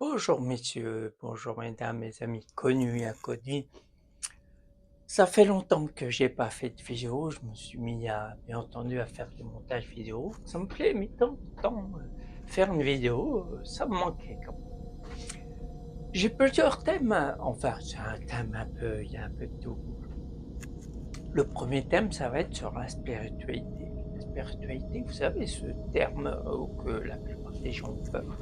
Bonjour messieurs, bonjour mesdames, mes amis connus et inconnus. Ça fait longtemps que j'ai pas fait de vidéo, je me suis mis à, bien entendu, à faire du montage vidéo. Ça me plaît, mais de temps en temps, faire une vidéo, ça me manquait quand même. J'ai plusieurs thèmes, enfin c'est un thème un peu, il y a un peu de tout. Le premier thème, ça va être sur la spiritualité. La spiritualité, vous savez, ce terme que la plupart des gens ont peur.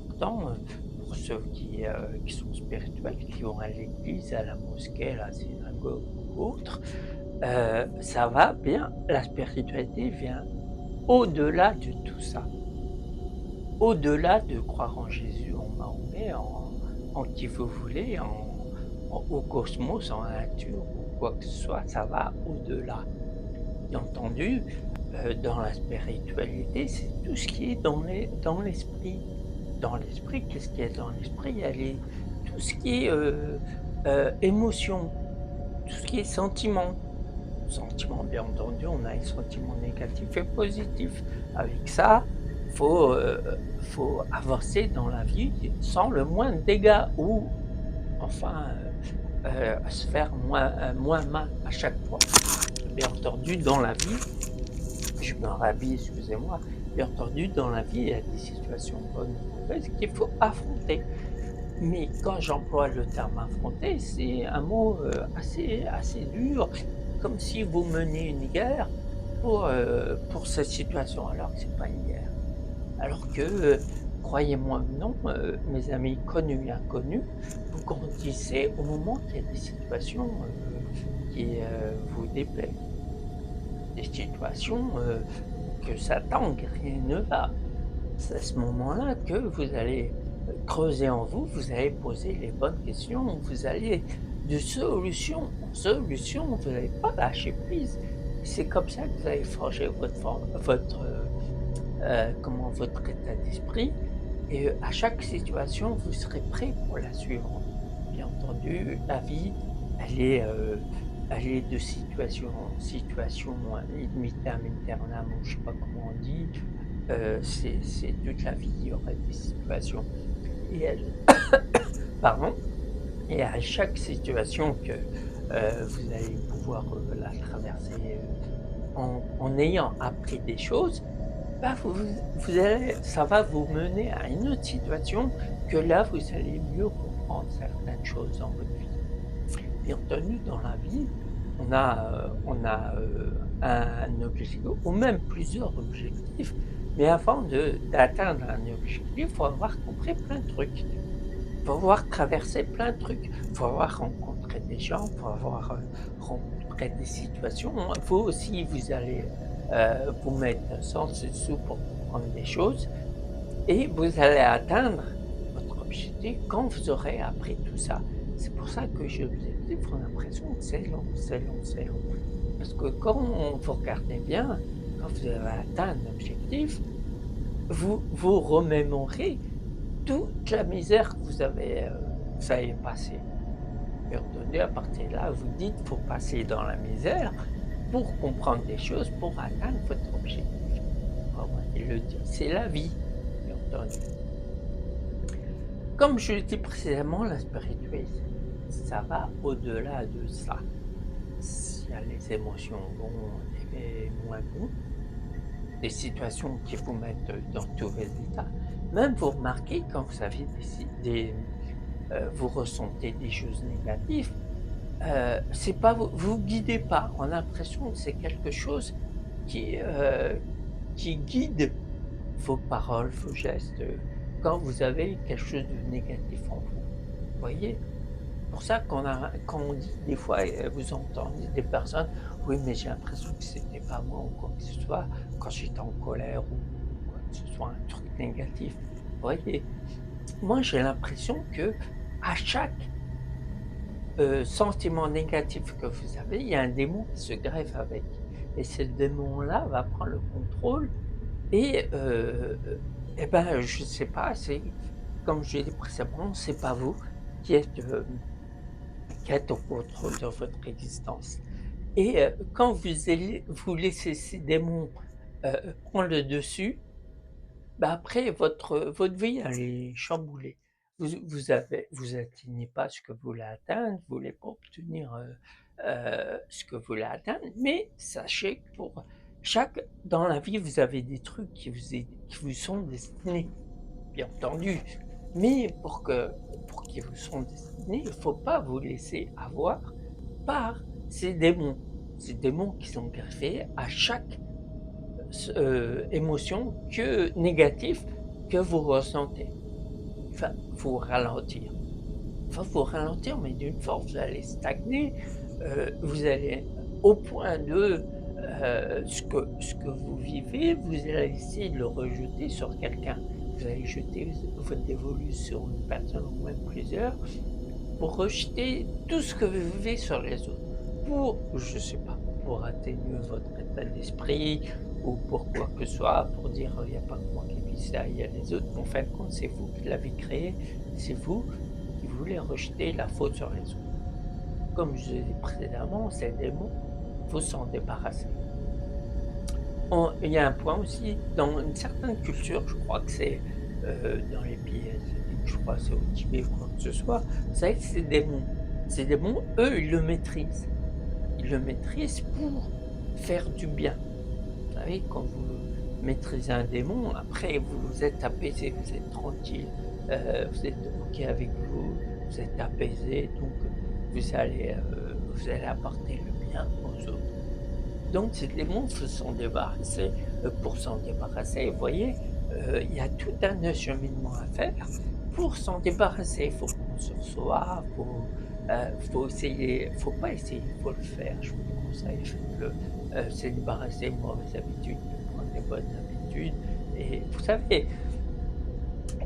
Pourtant, pour ceux qui sont spirituels, qui vont à l'église, à la mosquée, à la synagogue ou autre, ça va bien. La spiritualité vient au-delà de tout ça. Au-delà de croire en Jésus, en Mahomet, en qui vous voulez, au cosmos, en la nature ou quoi que ce soit, ça va au-delà. Bien entendu, dans la spiritualité, c'est tout ce qui est dans l'esprit. Dans l'esprit, qu'est-ce qu'il y a dans l'esprit? Il y a tout ce qui est, émotion, tout ce qui est sentiment. Sentiment, bien entendu, on a les sentiments négatifs et positifs. Avec ça, faut avancer dans la vie sans le moindre dégât ou enfin, se faire moins mal à chaque fois. Bien entendu, dans la vie, je me rhabille, excusez-moi. Bien entendu, dans la vie, il y a des situations bonnes ou mauvaises qu'il faut affronter. Mais quand j'emploie le terme affronter, c'est un mot, assez dur, comme si vous meniez une guerre pour cette situation, alors que c'est pas une guerre. Alors que, croyez-moi ou non, mes amis connus et inconnus, vous grandissez au moment qu'il y a des situations, qui, vous déplaisent. Des situations, que ça tangue, rien ne va. C'est à ce moment-là que vous allez, creuser en vous, vous allez poser les bonnes questions, vous allez de solution en solution, vous n'allez pas lâcher prise. C'est comme ça que vous allez forger votre état d'esprit et à chaque situation, vous serez prêt pour la suivante. Bien entendu, la vie, elle est, heu, elle est de situation en situation, ad vitam aeternam ou je sais pas comment on dit, c'est toute la vie, il y aura des situations et elles pardon et à chaque situation que, vous allez pouvoir, la traverser, en ayant appris des choses, bah, vous allez ça va vous mener à une autre situation que là, vous allez mieux comprendre certaines choses dans votre vie. Bien entendu, dans la vie, on a un objectif ou même plusieurs objectifs, mais avant d'atteindre un objectif, il faut avoir compris plein de trucs. Il faut avoir traversé plein de trucs. Il faut avoir rencontré des gens, il faut avoir, rencontré des situations. Vous aussi, vous allez, vous mettre sans sous pour comprendre des choses et vous allez atteindre votre objectif quand vous aurez appris tout ça. C'est pour ça que j'ai l'objectif, on a l'impression que c'est long, c'est long, c'est long. Parce que quand vous regardez bien, quand vous avez atteint un objectif, vous remémorez toute la misère que vous avez passée. Et entendu, à partir de là, vous dites: «Faut passer dans la misère pour comprendre des choses, pour atteindre votre objectif». Comme il le dit, c'est la vie, bien entendu. Comme je l'ai dit précédemment, la spiritualité, ça va au-delà de ça. Il y a les émotions bons et moins bons, des situations qui vous mettent dans tous les états. Même vous remarquez quand vous avez vous ressentez des choses négatives, c'est pas vous guidez pas. On a l'impression que c'est quelque chose qui, heu, qui guide vos paroles, vos gestes, quand vous avez quelque chose de négatif en vous. Voyez? Pour ça quand on dit des fois, vous entendez des personnes: «Oui, mais j'ai l'impression que c'était pas moi» ou quoi que ce soit, quand j'étais en colère ou quoi que ce soit, un truc négatif. Voyez? Moi, j'ai l'impression que à chaque, sentiment négatif que vous avez, il y a un démon qui se greffe avec et ce démon-là va prendre le contrôle et et ben, je sais pas, c'est comme je l'ai dit précédemment, c'est pas vous qui êtes, qui êtes au contrôle de votre existence et quand vous laissez ces démons, prendre le dessus, bah, après votre vie elle est chamboulée. vous atteignez pas ce que vous voulez atteindre, vous voulez pas obtenir, ce que vous voulez atteindre, mais sachez que pour chaque dans la vie, vous avez des trucs qui vous sont destinés, bien entendu, mais pour qu'ils vous sont destinés, il faut pas vous laisser avoir par ces démons. Ces démons qui sont greffés à chaque émotion négative que vous ressentez. Enfin, faut ralentir. Enfin, faut ralentir, mais d'une force, vous allez stagner, vous allez au point de ce que vous vivez, vous allez essayer de le rejeter sur quelqu'un. Vous allez jeter votre dévolu sur une personne ou même plusieurs pour rejeter tout ce que vous vivez sur les autres. Pour, je sais pas, pour atténuer votre état d'esprit ou pour quoi que ce soit, pour dire il n'y a pas que moi qui vis ça, il y a les autres. En fin de compte, c'est vous qui l'avez créé, c'est vous qui voulez rejeter la faute sur les autres. Comme je l'ai dit précédemment, ces démons, il faut s'en débarrasser. Il y a un point aussi, dans une certaine culture, je crois que c'est dans les pays asiatiques, je crois que c'est au Tibet ou quoi que ce soit, vous savez, ces démons, eux, ils le maîtrisent. Ils le maîtrisent pour faire du bien. Vous savez, quand vous maîtrisez un démon, après, vous êtes apaisé, vous êtes tranquille, vous êtes OK avec vous, vous êtes apaisé, donc vous allez apporter le bien aux autres. Donc ces démons se sont débarrassés, pour s'en débarrasser, vous voyez, il y a tout un cheminement à faire pour s'en débarrasser. Il faut prendre sur soi, faut essayer, faut pas essayer, il faut le faire. Je vous le conseille, faites-le. C'est débarrasser de mauvaises habitudes, prendre des bonnes habitudes et vous savez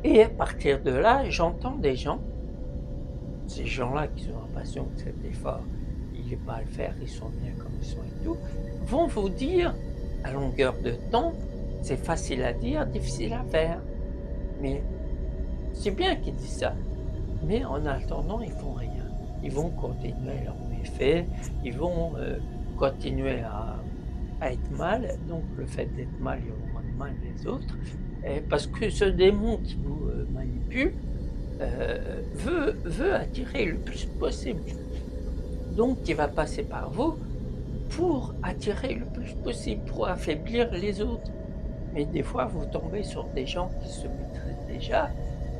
et à partir de là, j'entends des gens, ces gens-là qui ont l'impression que cet effort, il est pas à le faire, ils sont bien comme ils sont et tout, vont vous dire à longueur de temps, c'est facile à dire, difficile à faire. Mais c'est bien qu'ils disent ça, mais en attendant, ils font rien. Ils vont continuer leurs méfaits, ils vont continuer à être mal, donc le fait d'être mal, ils vont rendre mal les autres, et parce que ce démon qui vous manipule veut attirer le plus possible. Donc il va passer par vous pour attirer le plus possible, pour affaiblir les autres. Mais des fois, vous tombez sur des gens qui se maîtrisent déjà,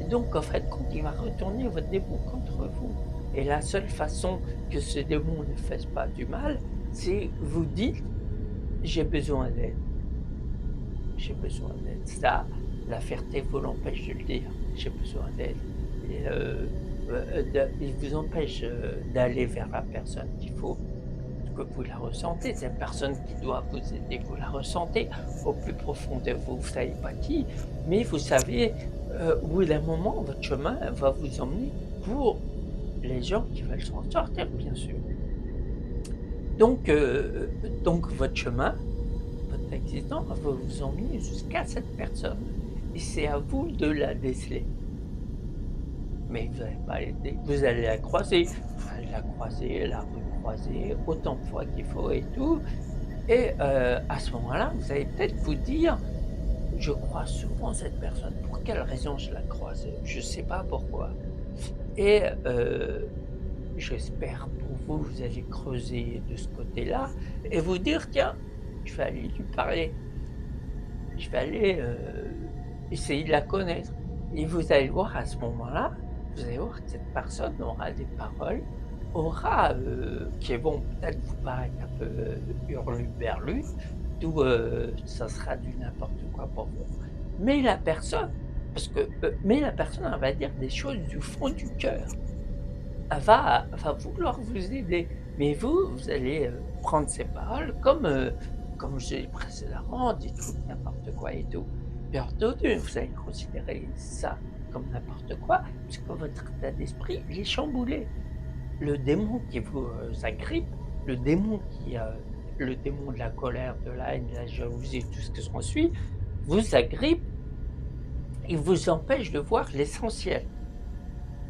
et donc en fait, quand il va retourner votre démon contre vous. Et la seule façon que ce démon ne fasse pas du mal, c'est vous dites j'ai besoin d'aide. J'ai besoin d'aide. Ça, la fierté vous l'empêche de le dire. J'ai besoin d'aide. Et il vous empêche d'aller vers la personne qu'il faut que vous la ressentez, cette personne qui doit vous aider, vous la ressentez au plus profond de vous, vous savez pas qui, mais vous savez, au bout d'un moment, votre chemin va vous emmener pour les gens qui veulent s'en sortir, bien sûr. Donc, donc votre chemin, votre existence va vous emmener jusqu'à cette personne. Et c'est à vous de la déceler. Mais vous n'allez pas l'aider, vous allez la croiser, vous allez la croiser, la recroiser autant de fois qu'il faut et tout. Et à ce moment-là, vous allez peut-être vous dire: «Je croise souvent cette personne. Pour quelle raison je la croise? Je ne sais pas pourquoi». Et j'espère pour vous, vous allez creuser de ce côté-là et vous dire: «Tiens, je vais aller lui parler. Je vais aller, essayer de la connaître». Et vous allez voir à ce moment-là, vous allez voir que cette personne aura des paroles, qui vont peut-être vous paraître un peu hurluberlues, d'où, ça sera du n'importe quoi pour vous. Mais la personne mais la personne, elle va dire des choses du fond du cœur. Elle va vouloir vous aider, mais vous allez, prendre ces paroles comme j'ai dit précédemment, des trucs n'importe quoi et tout. Bien entendu, vous allez considérer ça comme n'importe quoi, puisque votre état d'esprit, il est chamboulé. Le démon qui vous, agrippe, le démon le démon de la colère, de la haine, de la jalousie, tout ce qui s'ensuit, vous agrippe et vous empêche de voir l'essentiel.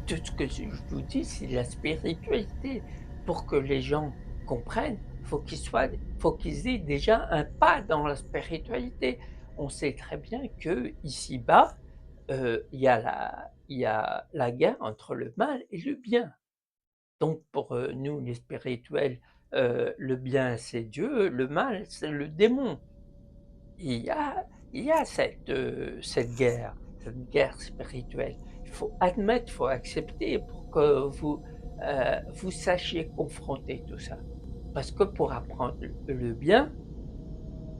Tout ce que je vous dis, c'est la spiritualité. Pour que les gens comprennent, faut qu'ils aient déjà un pas dans la spiritualité. On sait très bien qu'ici-bas, il y a il y a la guerre entre le mal et le bien. Donc pour, nous les spirituels, le bien c'est Dieu, le mal c'est le démon. Il y a il y a cette guerre spirituelle. Il faut admettre, il faut accepter pour que vous sachiez confronter tout ça. Parce que pour apprendre le bien,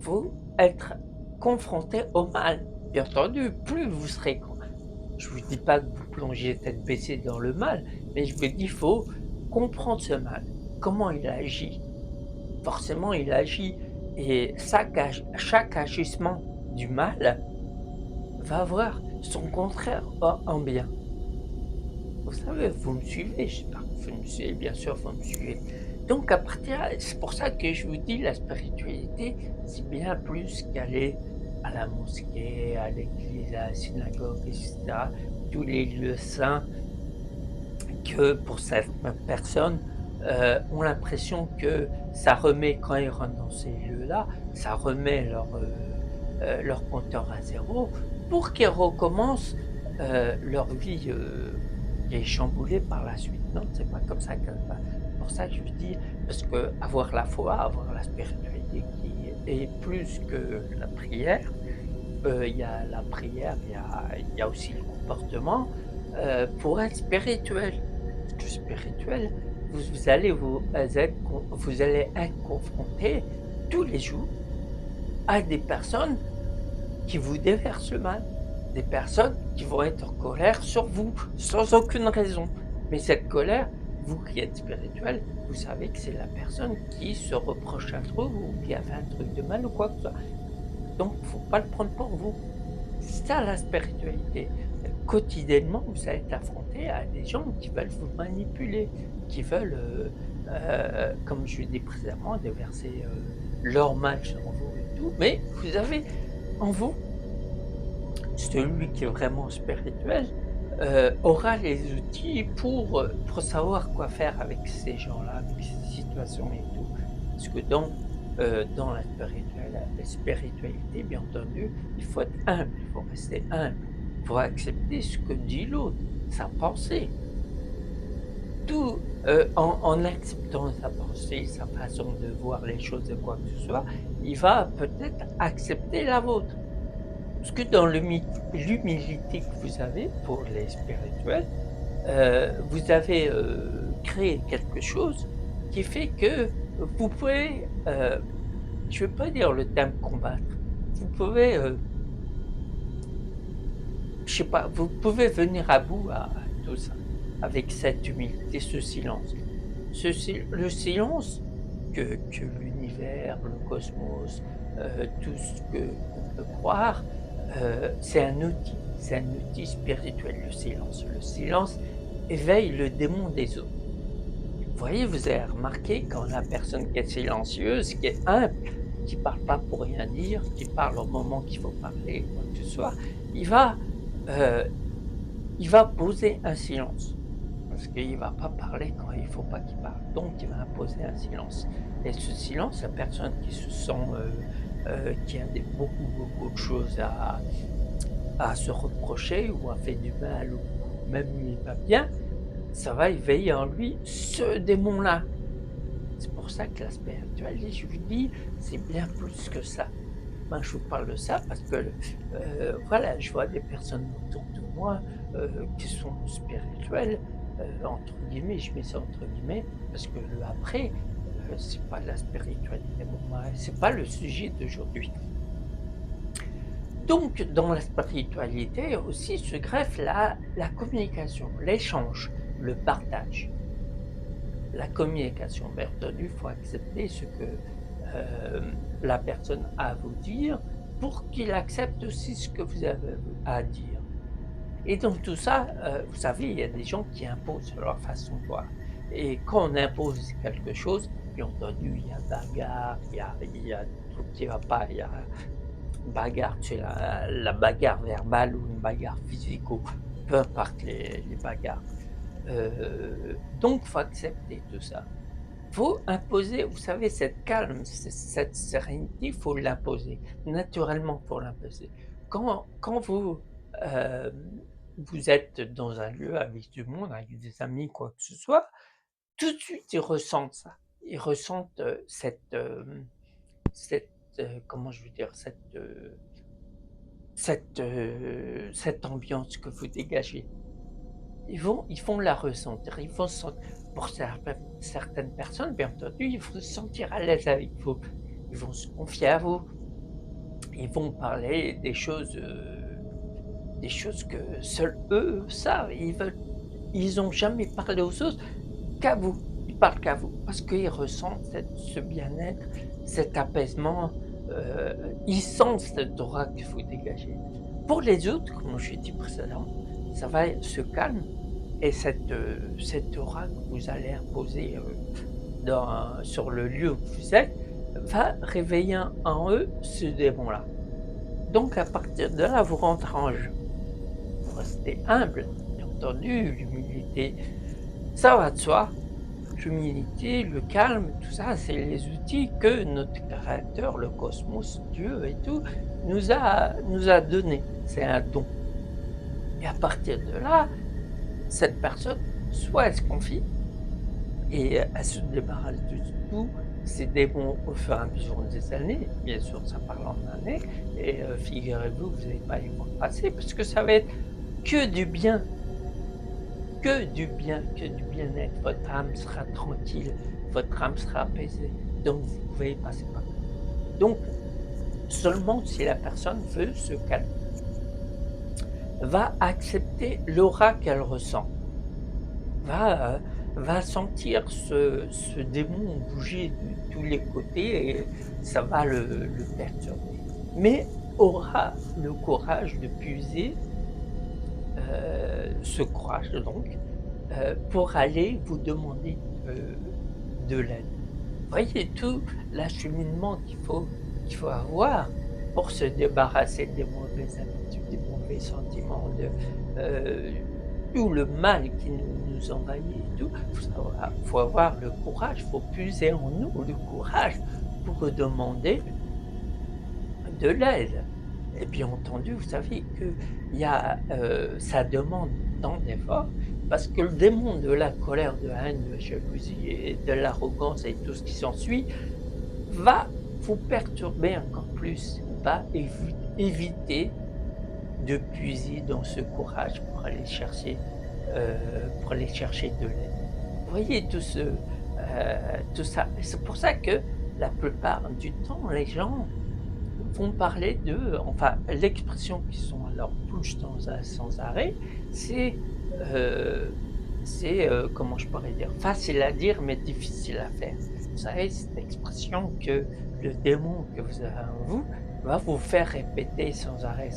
faut être confronté au mal. Bien entendu, plus vous serez je vous dis pas que vous plongiez tête baissée dans le mal, mais je vous dis, il faut comprendre ce mal. Comment il agit? Forcément, il agit et chaque agissement du mal va avoir son contraire en bien. Vous savez, vous me suivez? J'espère que vous me suivez, bien sûr, vous me suivez. Donc à partir c'est pour ça que je vous dis la spiritualité, c'est bien plus qu'aller à la mosquée, à l'église, à la synagogue et cetera, tous les lieux saints que pour certaines personnes, ont l'impression que ça remet quand ils rentrent dans ces lieux-là, ça remet leur compteur à zéro pour qu'ils recommencent, leur vie, qui est chamboulée par la suite. Non, c'est pas comme ça qu'elle va. C'est pour ça que je dis parce qu'avoir la foi, avoir la spiritualité qui est plus que la prière, il y a la prière, il y a aussi le comportement, pour être spirituel. Parce que spirituel, vous allez être confronté tous les jours à des personnes qui vous déversent le mal, des personnes qui vont être en colère sur vous, sans aucune raison. Mais cette colère, vous qui êtes spirituel, vous savez que c'est la personne qui se reproche un truc ou qui a fait un truc de mal ou quoi que ce soit. Donc faut pas le prendre pour vous. C'est ça la spiritualité. Quotidiennement, vous allez être affronté à des gens qui veulent vous manipuler, qui veulent, comme je l'ai dit précédemment, déverser, leur mal sur vous et tout, mais vous avez en vous, celui qui est vraiment spirituel, aura les outils pour savoir quoi faire avec ces gens-là, avec ces situations et tout. Parce que dans la spiritualité, bien entendu, il faut être humble, il faut rester humble. Il faut accepter ce que dit l'autre, sa pensée. Tout, en acceptant sa pensée, sa façon de voir les choses et quoi que ce soit, il va peut-être accepter la vôtre. Parce que dans l'humilité que vous avez pour les spirituels, vous avez, créé quelque chose qui fait que vous pouvez, je ne vais pas dire le terme combattre, vous pouvez, je sais pas, vous pouvez venir à bout à tout ça, avec cette humilité, ce silence. Le silence que l'univers, le cosmos, tout ce qu'on peut croire, c'est un outil spirituel, le silence. Le silence éveille le démon des autres. Vous voyez, vous avez remarqué quand la personne qui est silencieuse, qui est humble, qui parle pas pour rien dire, qui parle au moment qu'il faut parler, quoi que ce soit, il va, heu, il va poser un silence. Parce qu'il va pas parler quand il faut pas qu'il parle. Donc il va imposer un silence. Et ce silence, la personne qui se sent, qui a beaucoup de choses à se reprocher ou a fait du mal ou même il est pas bien, ça va éveiller en lui ce démon-là. C'est pour ça que la spiritualité, je vous dis, c'est bien plus que ça. Moi, je vous parle de ça parce que, voilà, je vois des personnes autour de moi, qui sont spirituelles, entre guillemets, je mets ça entre guillemets, parce que le après, c'est pas de la spiritualité pour moi, c'est pas le sujet d'aujourd'hui. Donc dans la spiritualité aussi se greffe la communication, l'échange, le partage. La communication, bien entendu, il faut accepter ce que, la personne a à vous dire pour qu'il accepte aussi ce que vous avez à dire. Et dans tout ça, vous savez, il y a des gens qui imposent leur façon de voir. Et quand on impose quelque chose, bien entendu, il y a bagarre, il y a tout qui va pas, il y a bagarre, tu sais, la bagarre verbale ou une bagarre physique ou peu importe les bagarres. Donc faut accepter tout ça. Faut imposer, vous savez, cette calme, cette sérénité, il faut l'imposer. Naturellement, faut l'imposer. Quand vous, hem, vous êtes dans un lieu avec du monde, avec des amis, quoi que ce soit, tout de suite, ils ressentent ça. Ils ressentent, cette, comment je veux dire? Cette ambiance que vous dégagez. Ils vont la ressentir, ils vont se pour certaines personnes, bien entendu, ils vont se sentir à l'aise avec vous. Ils vont se confier à vous, ils vont parler des choses que seuls eux savent. Ils ont jamais parlé aux autres qu'à vous. Ils parlent qu'à vous parce qu'ils ressentent ce bien-être, cet apaisement, ils sentent cette aura que vous dégagez. Pour les autres, comme je l'ai dit précédemment, ça va se calme et cette aura que vous allez imposer, sur le lieu où vous êtes, va réveiller en eux ce démon-là. Donc à partir de là, vous rentrez en jeu. Vous restez humble, bien entendu, l'humilité, ça va de soi. L'humilité, le calme, tout ça, c'est les outils que notre créateur, le cosmos, Dieu et tout, nous a donnés. C'est un don. Et à partir de là, cette personne, soit elle se confie et elle se débarrasse de tous ces démons au fur et à mesure des années. Bien sûr, ça parle en années. Et figurez-vous, vous n'allez pas y voir passer parce que ça va être que du bien, que du bien, que du bien-être. Votre âme sera tranquille, votre âme sera apaisée. Donc vous pouvez y passer par là. Donc, seulement si la personne veut se calmer, va accepter l'aura qu'elle ressent, va, va sentir ce démon bouger de tous les côtés et ça va le perturber. Mais aura le courage de puiser, ce courage donc, pour aller vous demander, de l'aide. Voyez tout l'acheminement qu'il faut avoir pour se débarrasser des mauvaises habitudes, des mauvais sentiments, tout le mal qui nous envahit et tout. Faut avoir le courage, faut puiser en nous le courage pour demander de l'aide. Et bien entendu, vous savez qu'il y a, ça demande tant d'efforts parce que le démon de la colère, de la haine, de la jalousie et de l'arrogance et tout ce qui s'ensuit va vous perturber encore plus, va éviter de puiser dans ce courage pour aller chercher de l'aide. Vous voyez tout ça. C'est pour ça que la plupart du temps, les gens vont parler de, enfin, l'expression qui sont à leur bouche sans arrêt, c'est, comment je pourrais dire? Facile à dire, mais difficile à faire. Vous savez, cette expression que le démon que vous avez en vous va vous faire répéter sans arrêt,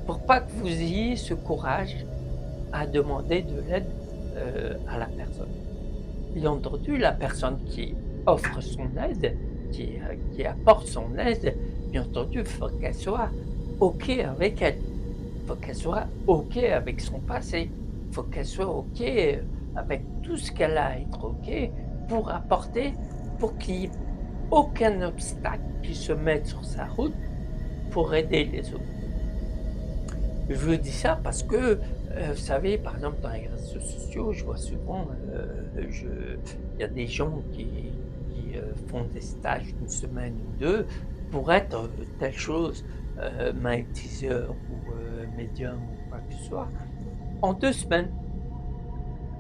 pour pas que vous ayez ce courage à demander de l'aide, à la personne. Bien entendu, la personne qui offre son aide, qui apporte son aide, bien entendu, il faut qu'elle soit OK avec elle. Il faut qu'elle soit OK avec son passé. Il faut qu'elle soit OK avec tout ce qu'elle a à être OK pour apporter, pour qu'il n'y ait aucun obstacle qui se mette sur sa route pour aider les autres. Je vous dis ça parce que, vous savez, par exemple, dans les réseaux sociaux, je vois souvent, il y a des gens font des stages d'une semaine ou 2 pour être, telle chose, magnétiseur ou, médium ou quoi que ce soit, en 2 semaines.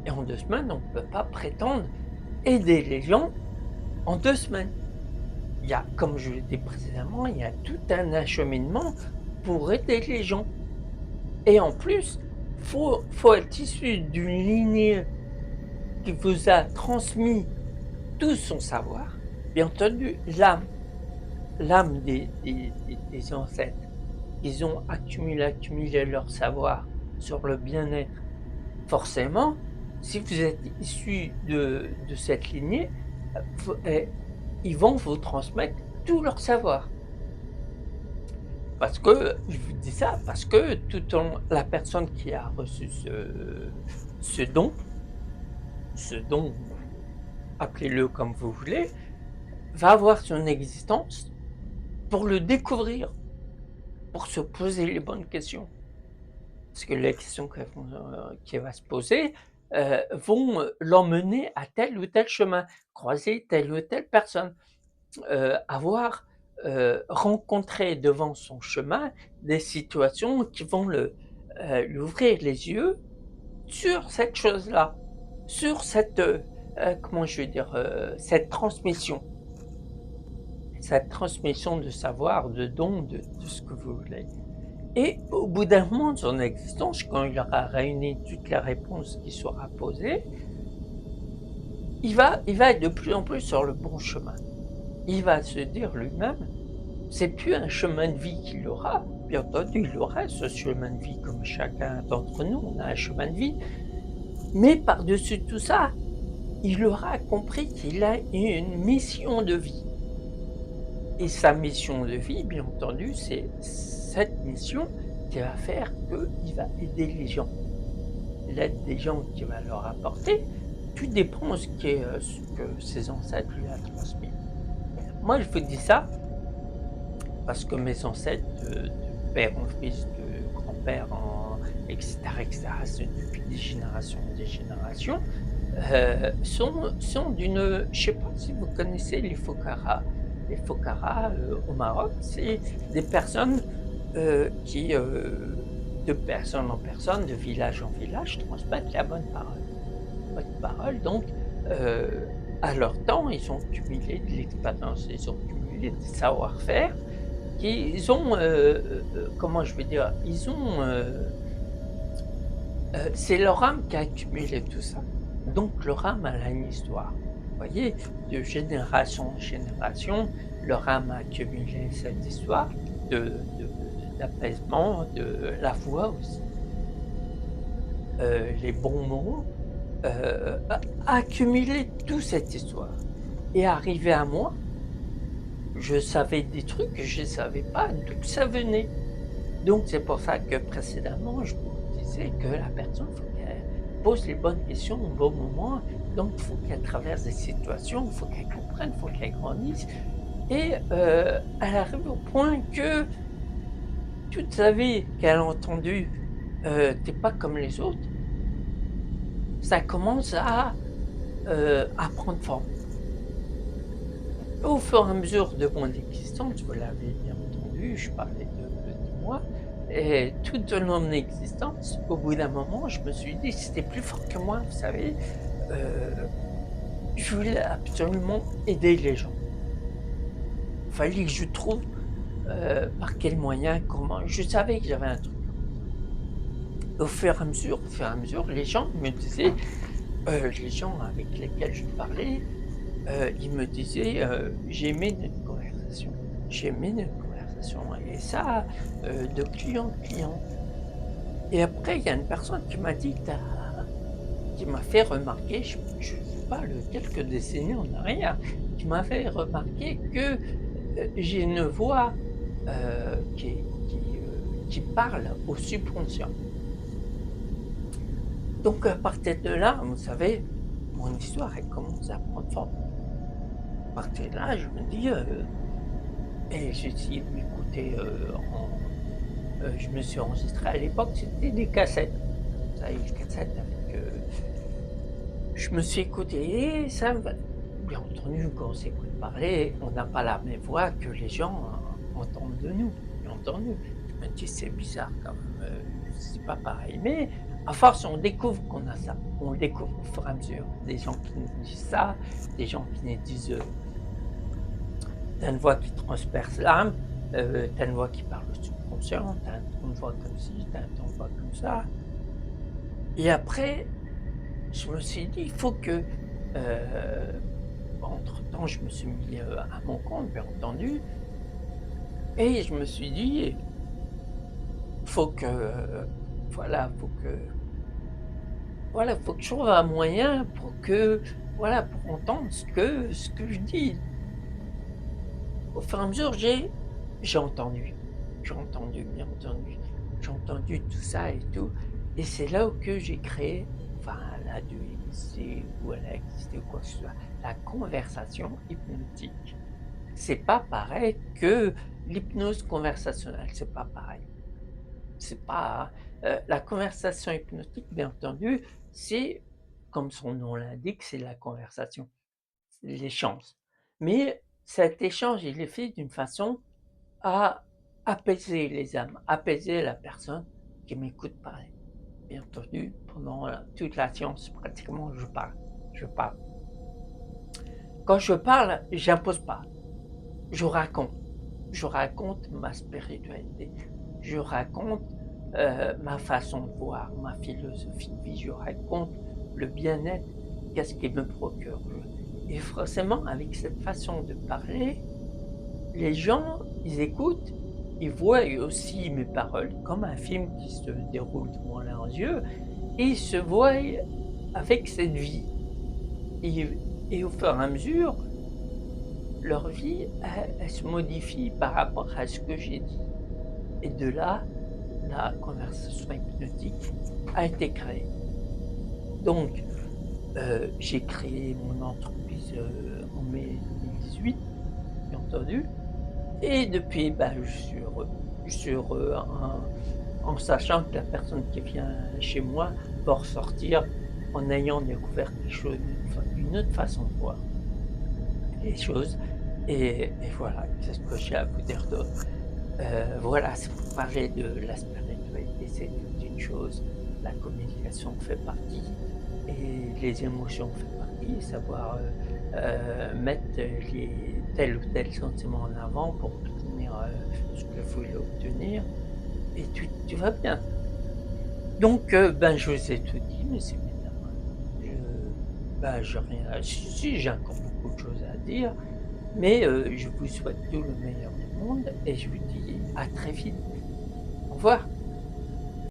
Et en 2 semaines, on ne peut pas prétendre aider les gens en 2 semaines. Il y a, comme je l'ai dit précédemment, il y a tout un acheminement pour aider les gens. Et en plus, faut être issu d'une lignée qui vous a transmis tout son savoir. Bien entendu, l'âme des ancêtres, ils ont accumulé leur savoir sur le bien-être. Forcément, si vous êtes issu de cette lignée, ils vont vous transmettre tout leur savoir. Parce que je vous dis ça, parce que la personne qui a reçu ce don, ce don, appelez-le comme vous voulez, va avoir son existence pour le découvrir, pour se poser les bonnes questions. parce que les questions qu'il va se poser, vont l'emmener à tel ou tel chemin, croiser telle ou telle personne, avoir, rencontré devant son chemin des situations qui vont lui ouvrir les yeux sur cette chose-là, sur cette, comment je vais dire? Cette transmission de savoir, de dons, de ce que vous voulez. Et au bout d'un moment de son existence, quand il aura réuni toutes les réponses qui sera posées, il va être de plus en plus sur le bon chemin. Il va se dire lui-même: «C'est plus un chemin de vie qu'il aura». Bien entendu, il aura ce chemin de vie comme chacun d'entre nous, on a un chemin de vie, mais par-dessus tout ça, il aura compris qu'il a une mission de vie. Et sa mission de vie, bien entendu, c'est cette mission qui va faire qu'il va aider les gens. L'aide des gens qu'il va leur apporter, tout dépend de ce que ses ancêtres lui a transmis. Moi, je vous dis ça parce que mes ancêtres, de père en fils, de grand-père en et cetera, c'est depuis des générations, sont d'une, je sais pas si vous connaissez les Fokara. Les Fokara, au Maroc, c'est des personnes, qui, de personne en personne, de village en village, transmettent la bonne parole. Bonne parole donc, à leur temps, ils ont cumulé de l'expérience, ils ont cumulé des savoir-faire qu'ils ont, comment je vais dire? C'est leur âme qui a accumulé tout ça. Donc leur âme, elle a une histoire. Vous voyez? De génération en génération, leur âme a accumulé cette histoire de d'apaisement, de la foi aussi, les bons mots, a accumulé toute cette histoire et arrivé à moi, je savais des trucs que je ne savais pas d'où ça venait. Donc c'est pour ça que précédemment, je vous disais que la personne, il faut qu'elle pose les bonnes questions au bon moment. Donc il faut qu'elle traverse des situations, il faut qu'elle comprenne, il faut qu'elle grandisse. Et elle arrive au point que toute sa vie qu'elle a entendu, «Tu pas comme les autres», ça commence à prendre forme. Au fur et à mesure de mon existence, vous l'avez bien entendu, je parlais de moi et tout au long de mon existence, au bout d'un moment, je me suis dit: «C'était plus fort que moi», vous savez? Heu, je voulais absolument aider les gens. Il fallait que je trouve, par quel moyen, comment je savais que j'avais un truc. Au fur et à mesure, les gens me disaient, les gens avec lesquels je parlais, il me disait, «J'ai aimé notre conversation, j'ai aimé notre conversation» et ça, de client en client. Et après, il y a une personne qui m'a dit: qui m'a fait remarquer, je sais pas, quelques décennies en arrière, qui m'a fait remarquer que, j'ai une voix, qui parle au subconscient. Donc à partir de là, vous savez, mon histoire, elle commence à prendre forme. À partir de là, je me dis, et j'ai essayé de m'écouter, je me suis enregistré à l'époque, c'était des cassettes. Vous savez, les cassettes avec, je me suis écouté et ça me va bien entendu, quand on s'écoute parler, on n'a pas la même voix que les gens entendent de nous, bien entendu. Je me dis: «C'est bizarre quand même, c'est pas pareil», mais à force, on découvre qu'on a ça. On le découvre au fur et à mesure. Des gens qui nous disent ça, des gens qui nous disent, tu une voix qui transperce l'âme, tu une voix qui parle au subconscient, tu un ton de voix comme ci, tu un ton de voix comme ça. Et après, je me suis dit: «Il faut que», entre-temps, je me suis mis, à mon compte, bien entendu, et je me suis dit: «Faut que, voilà, faut que je trouve un moyen pour que, voilà, pour entendre ce que je dis». Au fur et à mesure, j'ai entendu. J'ai entendu, bien entendu. J'ai entendu tout ça et tout et c'est là où que j'ai créé, enfin, elle a dû exister ou elle a existé ou quoi que ce soit, la conversation hypnotique. C'est pas pareil que l'hypnose conversationnelle, c'est pas pareil. C'est pas La conversation hypnotique, bien entendu, c'est, comme son nom l'indique, c'est la conversation, c'est l'échange. Mais cet échange, il est fait d'une façon à apaiser les âmes, apaiser la personne qui m'écoute parler. Bien entendu, pendant toute la séance, pratiquement, je parle, je parle. Quand je parle, j'impose pas, je raconte. Je raconte ma spiritualité, je raconte, ma façon de voir, ma philosophie de vie, je raconte le bien-être, qu'est-ce qui me procure. Et forcément, avec cette façon de parler, les gens, ils écoutent, ils voient aussi mes paroles comme un film qui se déroule devant leurs yeux et ils se voient avec cette vie. Et et au fur et à mesure, leur vie, elle se modifie par rapport à ce que j'ai dit. Et de là, la conversation hypnotique a été créée. Donc, j'ai créé mon entreprise, en mai 2018, bien entendu, et depuis, bah, je suis heureux en sachant que la personne qui vient chez moi va ressortir en ayant découvert quelque chose, une autre façon de voir les choses et voilà, qu'est-ce que j'ai à vous dire d'autre? Voilà, c'est pour parler de la spiritualité, c'est une chose, la communication fait partie et les émotions fait partie, savoir, mettre les tel ou tel sentiment en avant pour obtenir, ce que vous voulez obtenir et tout va bien. Donc, ben, je vous ai tout dit, messieurs, mesdames. Je j'ai rien à si, j'ai encore beaucoup de choses à dire, mais, je vous souhaite tout le meilleur du monde et je vous dis à très vite. Au revoir.